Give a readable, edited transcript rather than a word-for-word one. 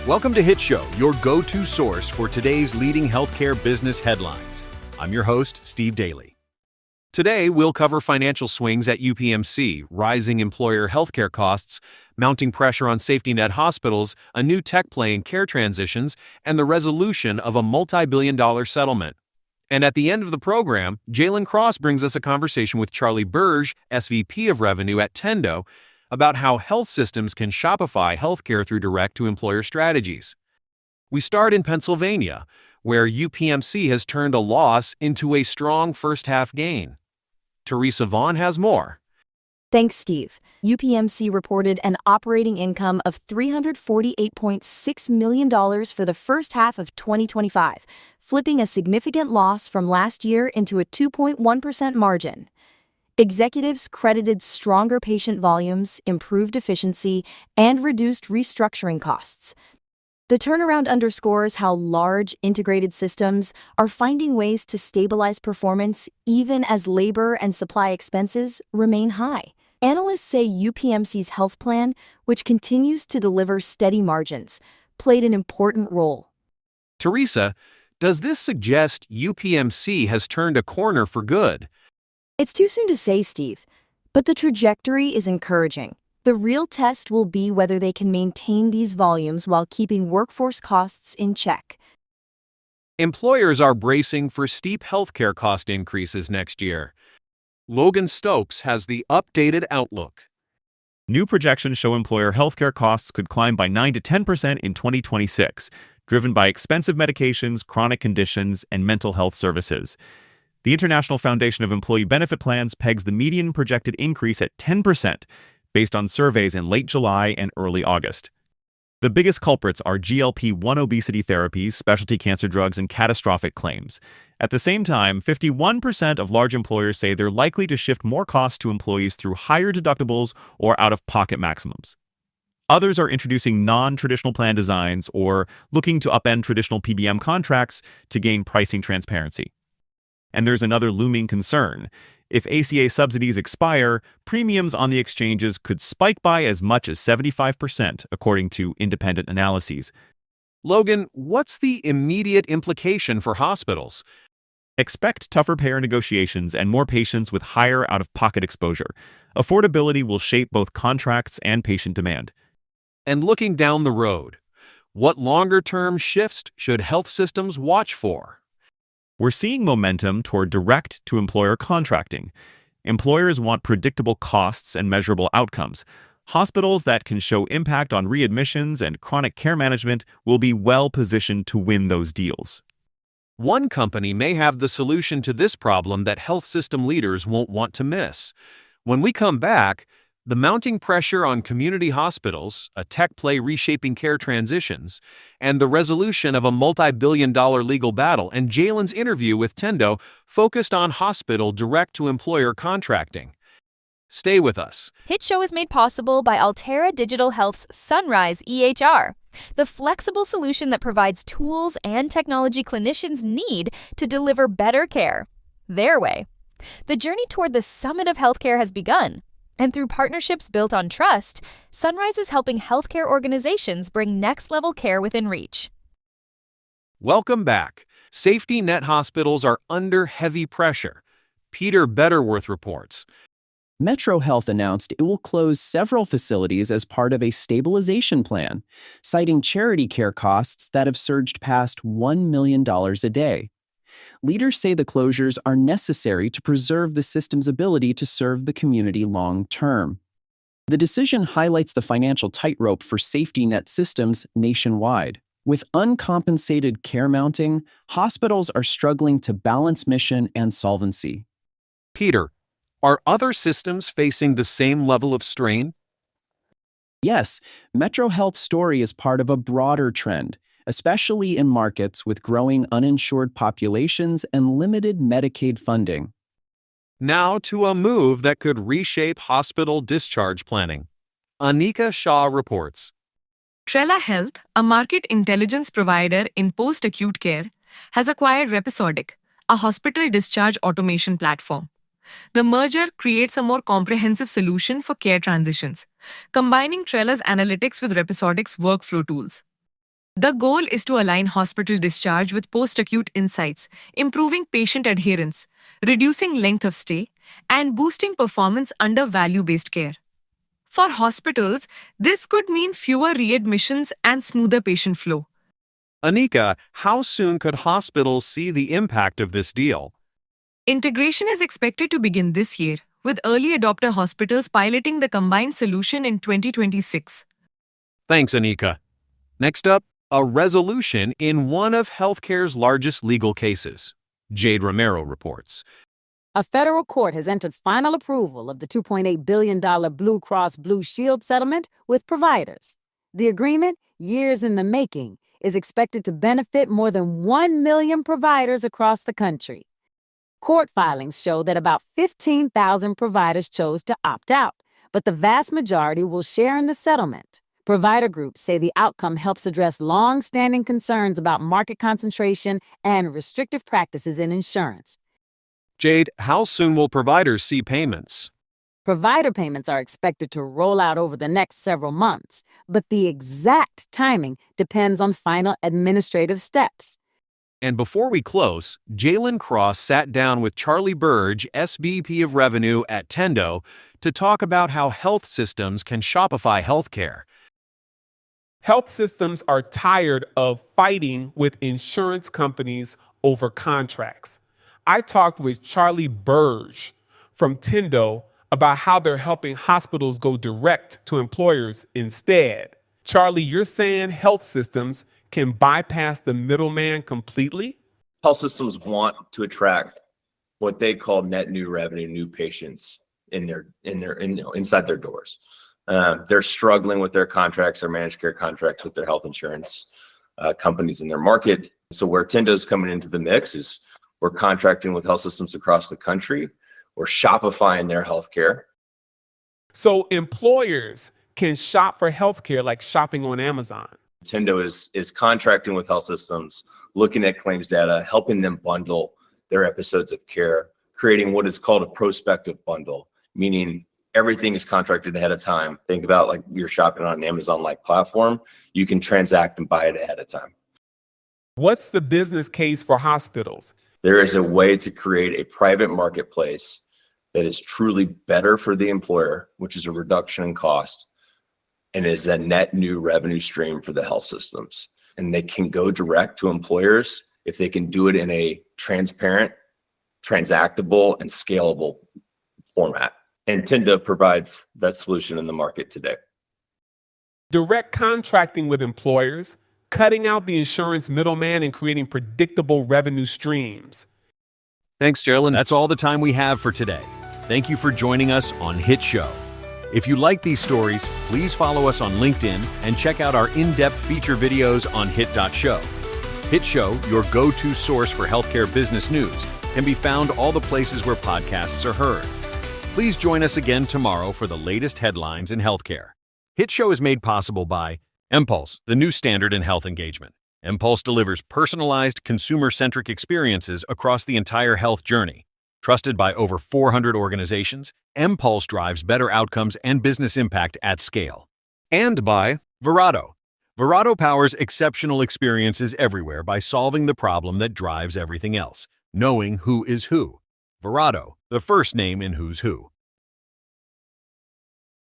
Welcome to HITshow, your go-to source for today's leading healthcare business headlines. I'm your host, Steve Daly. Today, we'll cover financial swings at UPMC, rising employer healthcare costs, mounting pressure on safety net hospitals, a new tech play in care transitions, and the resolution of a multi-billion-dollar settlement. And at the end of the program, Jalen Cross brings us a conversation with Charlie Byrge, SVP of Revenue at Tendo, about how health systems can shopify healthcare through direct-to-employer strategies. We start in Pennsylvania, where UPMC has turned a loss into a strong first-half gain. Teresa Vaughn has more. Thanks, Steve. UPMC reported an operating income of $348.6 million for the first half of 2025, flipping a significant loss from last year into a 2.1% margin. Executives credited stronger patient volumes, improved efficiency, and reduced restructuring costs. The turnaround underscores how large integrated systems are finding ways to stabilize performance even as labor and supply expenses remain high. Analysts say UPMC's health plan, which continues to deliver steady margins, played an important role. Teresa, does this suggest UPMC has turned a corner for good? It's too soon to say, Steve, but the trajectory is encouraging. The real test will be whether they can maintain these volumes while keeping workforce costs in check. Employers are bracing for steep healthcare cost increases next year. Logan Stokes has the updated outlook. New projections show employer healthcare costs could climb by 9 to 10% in 2026, driven by expensive medications, chronic conditions, and mental health services. The International Foundation of Employee Benefit Plans pegs the median projected increase at 10%, based on surveys in late July and early August. The biggest culprits are GLP-1 obesity therapies, specialty cancer drugs, and catastrophic claims. At the same time, 51% of large employers say they're likely to shift more costs to employees through higher deductibles or out-of-pocket maximums. Others are introducing non-traditional plan designs or looking to upend traditional PBM contracts to gain pricing transparency. And there's another looming concern. If ACA subsidies expire, premiums on the exchanges could spike by as much as 75%, according to independent analyses. Logan, what's the immediate implication for hospitals? Expect tougher payer negotiations and more patients with higher out-of-pocket exposure. Affordability will shape both contracts and patient demand. And looking down the road, what longer-term shifts should health systems watch for? We're seeing momentum toward direct-to-employer contracting. Employers want predictable costs and measurable outcomes. Hospitals that can show impact on readmissions and chronic care management will be well-positioned to win those deals. One company may have the solution to this problem that health system leaders won't want to miss. When we come back, the mounting pressure on community hospitals, a tech play reshaping care transitions, and the resolution of a multi-billion-dollar legal battle, and Jalen's interview with Tendo focused on hospital direct-to-employer contracting. Stay with us. HITshow is made possible by Altera Digital Health's Sunrise EHR, the flexible solution that provides tools and technology clinicians need to deliver better care, their way. The journey toward the summit of healthcare has begun. And through partnerships built on trust, Sunrise is helping healthcare organizations bring next-level care within reach. Welcome back. Safety net hospitals are under heavy pressure. Peter Betterworth reports. MetroHealth announced it will close several facilities as part of a stabilization plan, citing charity care costs that have surged past $1 million a day. Leaders say the closures are necessary to preserve the system's ability to serve the community long term. The decision highlights the financial tightrope for safety net systems nationwide. With uncompensated care mounting, hospitals are struggling to balance mission and solvency. Peter, are other systems facing the same level of strain? Yes, MetroHealth's story is part of a broader trend, especially in markets with growing uninsured populations and limited Medicaid funding. Now to a move that could reshape hospital discharge planning. Anika Shah reports. Trella Health, a market intelligence provider in post-acute care, has acquired Repisodic, a hospital discharge automation platform. The merger creates a more comprehensive solution for care transitions, combining Trella's analytics with Repisodic's workflow tools. The goal is to align hospital discharge with post-acute insights, improving patient adherence, reducing length of stay, and boosting performance under value-based care. For hospitals, this could mean fewer readmissions and smoother patient flow. Anika, how soon could hospitals see the impact of this deal? Integration is expected to begin this year, with early adopter hospitals piloting the combined solution in 2026. Thanks, Anika. Next up, a resolution in one of healthcare's largest legal cases. Jade Romero reports. A federal court has entered final approval of the $2.8 billion Blue Cross Blue Shield settlement with providers. The agreement, years in the making, is expected to benefit more than 1 million providers across the country. Court filings show that about 15,000 providers chose to opt out, but the vast majority will share in the settlement. Provider groups say the outcome helps address long-standing concerns about market concentration and restrictive practices in insurance. Jade, how soon will providers see payments? Provider payments are expected to roll out over the next several months, but the exact timing depends on final administrative steps. And before we close, Jalen Cross sat down with Charlie Byrge, SVP of Revenue at Tendo, to talk about how health systems can Shopify healthcare. Health systems are tired of fighting with insurance companies over contracts. I talked with Charlie Byrge from Tendo about how they're helping hospitals go direct to employers instead. Charlie, you're saying health systems can bypass the middleman completely? Health systems want to attract what they call net new revenue, new patients inside their doors. They're struggling with their contracts, their managed care contracts with their health insurance companies in their market. So where Tendo's coming into the mix is we're contracting with health systems across the country. We're Shopifying their healthcare. So employers can shop for healthcare like shopping on Amazon. Tendo is contracting with health systems, looking at claims data, helping them bundle their episodes of care, creating what is called a prospective bundle, meaning everything is contracted ahead of time. Think about like you're shopping on an Amazon-like platform. You can transact and buy it ahead of time. What's the business case for hospitals? There is a way to create a private marketplace that is truly better for the employer, which is a reduction in cost, and is a net new revenue stream for the health systems. And they can go direct to employers if they can do it in a transparent, transactable, and scalable format. And Tendo provides that solution in the market today. Direct contracting with employers, cutting out the insurance middleman and creating predictable revenue streams. Thanks, Jalen. That's all the time we have for today. Thank you for joining us on HITshow. If you like these stories, please follow us on LinkedIn and check out our in-depth feature videos on HIT.show. HITshow, your go-to source for healthcare business news, can be found all the places where podcasts are heard. Please join us again tomorrow for the latest headlines in healthcare. HITshow is made possible by Impulse, the new standard in health engagement. Impulse delivers personalized, consumer-centric experiences across the entire health journey. Trusted by over 400 organizations, Impulse drives better outcomes and business impact at scale. And by Verado. Verado powers exceptional experiences everywhere by solving the problem that drives everything else, knowing who is who. Verado, the first name in Who's Who.